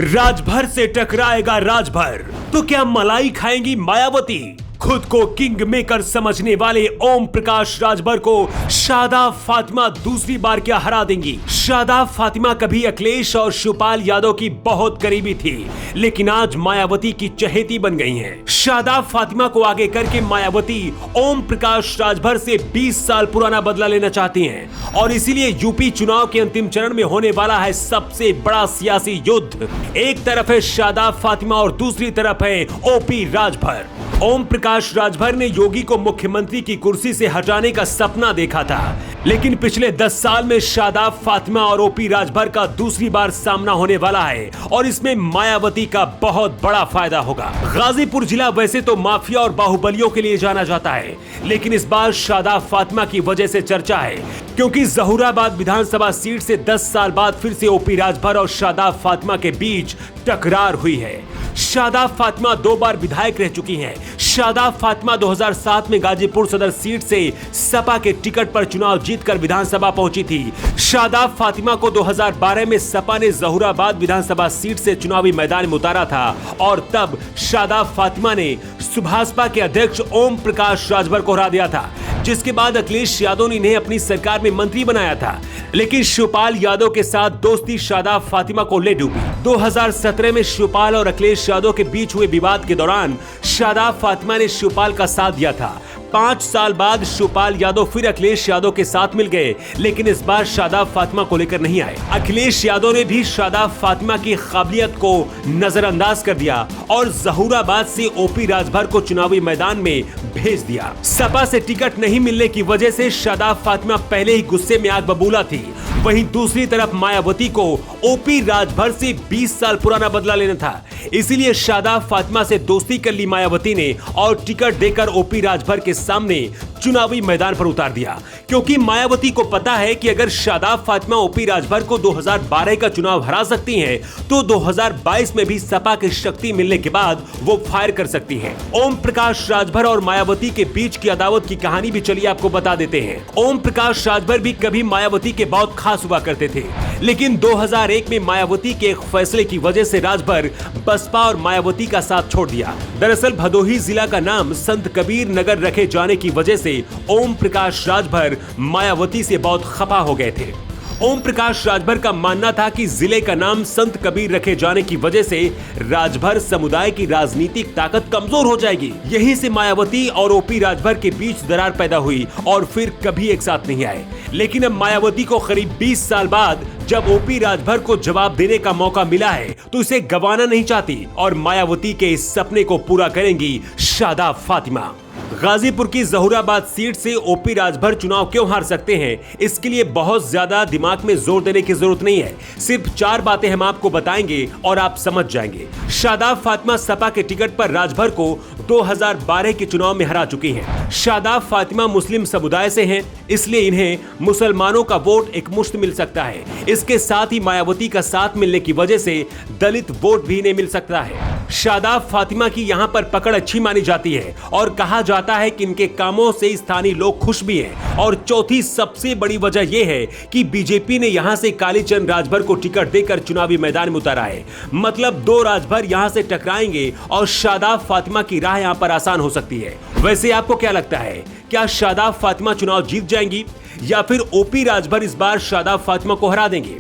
राजभर से टकराएगा राजभर, तो क्या मलाई खाएंगी मायावती? खुद को किंग मेकर समझने वाले ओम प्रकाश राजभर को शादाब फातिमा दूसरी बार क्या हरा देंगी? शादाब फातिमा कभी अखिलेश और शिवपाल यादव की बहुत करीबी थी, लेकिन आज मायावती की चहेती बन गई हैं। शादाब फातिमा को आगे करके मायावती ओम प्रकाश राजभर से 20 साल पुराना बदला लेना चाहती हैं और इसीलिए यूपी चुनाव के अंतिम चरण में होने वाला है सबसे बड़ा सियासी युद्ध। एक तरफ है शादाब फातिमा और दूसरी तरफ है ओपी राजभर। ओम प्रकाश राजभर ने योगी को मुख्यमंत्री की कुर्सी से हटाने का सपना देखा था, लेकिन पिछले 10 साल में शादाब फातिमा और ओपी राजभर का दूसरी बार सामना होने वाला है और इसमें मायावती का बहुत बड़ा फायदा होगा। गाजीपुर जिला वैसे तो माफिया और बाहुबलियों के लिए जाना जाता है, लेकिन इस बार शादाब फातिमा की वजह से चर्चा है, क्योंकि जहूराबाद विधानसभा सीट से 10 साल बाद फिर से ओपी राजभर और शादाब फातिमा के बीच टकरार हुई है। शादाब फातिमा 2 बार विधायक रह चुकी हैं। शादाब फातिमा 2007 में गाजीपुर सदर सीट से सपा के टिकट पर चुनाव जीतकर विधानसभा पहुंची थी। शादाब फातिमा को 2012 में सपा ने जहूराबाद विधानसभा सीट से चुनावी मैदान में उतारा था और तब शादाब फातिमा ने सुभाषपा के अध्यक्ष ओम प्रकाश राजभर को हरा दिया था, जिसके बाद अखिलेश यादव ने इन्हें अपनी सरकार में मंत्री बनाया था। लेकिन शिवपाल यादव के साथ दोस्ती शादाब फातिमा को ले डूबी। 2017 में शिवपाल और अखिलेश यादव के बीच हुए विवाद के दौरान शादाब फातिमा ने शिवपाल का साथ दिया था। 5 साल बाद शिवपाल यादव फिर अखिलेश यादव के साथ मिल गए, लेकिन इस बार शादाब फातिमा को लेकर नहीं आए। अखिलेश यादव ने भी शादाब फातिमा की काबिलियत को नजरअंदाज कर दिया और जहूराबाद से ओपी राजभर को चुनावी मैदान में भेज दिया। सपा से टिकट नहीं मिलने की वजह से शादाब फातिमा पहले ही गुस्से में आग बबूला थी। वहीं दूसरी तरफ मायावती को ओपी राजभर से 20 साल पुराना बदला लेना था, इसीलिए शादाब फातिमा से दोस्ती कर ली मायावती ने और टिकट देकर ओपी राजभर के सामने चुनावी मैदान पर उतार दिया, क्योंकि मायावती को पता है कि अगर शादाब फातिमा ओपी राजभर को 2012 का चुनाव हरा सकती हैं, तो 2022 में भी सपा की शक्ति मिलने के बाद वो फायर कर सकती हैं। ओम प्रकाश राजभर और मायावती के बीच की अदावत की कहानी भी चलिए आपको बता देते हैं। ओम प्रकाश राजभर भी कभी मायावती के बहुत खास हुआ करते थे, लेकिन 2001 में मायावती के एक फैसले की वजह से राजभर बसपा और मायावती का साथ छोड़ दिया। दरअसल भदोही जिला का नाम संत कबीर नगर रखे जाने की वजह से ओम प्रकाश राजभर मायावती से बहुत खफा हो गए थे। ओम प्रकाश राजभर का मानना था कि जिले का नाम संत कबीर रखे जाने की वजह से राजभर समुदाय की राजनीतिक ताकत कमजोर हो जाएगी। यहीं से मायावती और ओपी राजभर के बीच दरार पैदा हुई और फिर कभी एक साथ नहीं आए। लेकिन अब मायावती को करीब 20 साल बाद जब ओपी राजभर को जवाब देने का मौका मिला है, तो इसे गंवाना नहीं चाहती और मायावती के इस सपने को पूरा करेंगी शादाब फातिमा। गाजीपुर की जहूराबाद सीट से ओपी राजभर चुनाव क्यों हार सकते हैं, इसके लिए बहुत ज्यादा दिमाग में जोर देने की जरूरत नहीं है। सिर्फ 4 बातें हम आपको बताएंगे और आप समझ जाएंगे। शादाब फातिमा सपा के टिकट पर राजभर को 2012 के चुनाव में हरा चुकी हैं। शादाब फातिमा मुस्लिम समुदाय से हैं, इसलिए इन्हें मुसलमानों का वोट एकमुश्त मिल सकता है। इसके साथ ही मायावती का साथ मिलने की वजह से दलित वोट भी इन्हें मिल सकता है। शादाब फातिमा की यहाँ पर पकड़ अच्छी मानी जाती है और कहा जाता है कि इनके कामों से स्थानीय लोग खुश भी हैं। और चौथी सबसे बड़ी वजह यह है कि बीजेपी ने यहाँ से कालीचंद राजभर को टिकट देकर चुनावी मैदान में उतारा है। मतलब 2 राजभर यहाँ से टकराएंगे और शादाब फातिमा की राह यहाँ पर आसान हो सकती है। वैसे आपको क्या लगता है, क्या शादाब फातिमा चुनाव जीत जाएंगी या फिर ओपी राजभर इस बार शादाब फातिमा को हरा देंगे?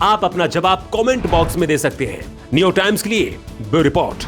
आप अपना जवाब कमेंट बॉक्स में दे सकते हैं। न्यू टाइम्स के लिए ब्यूरो रिपोर्ट।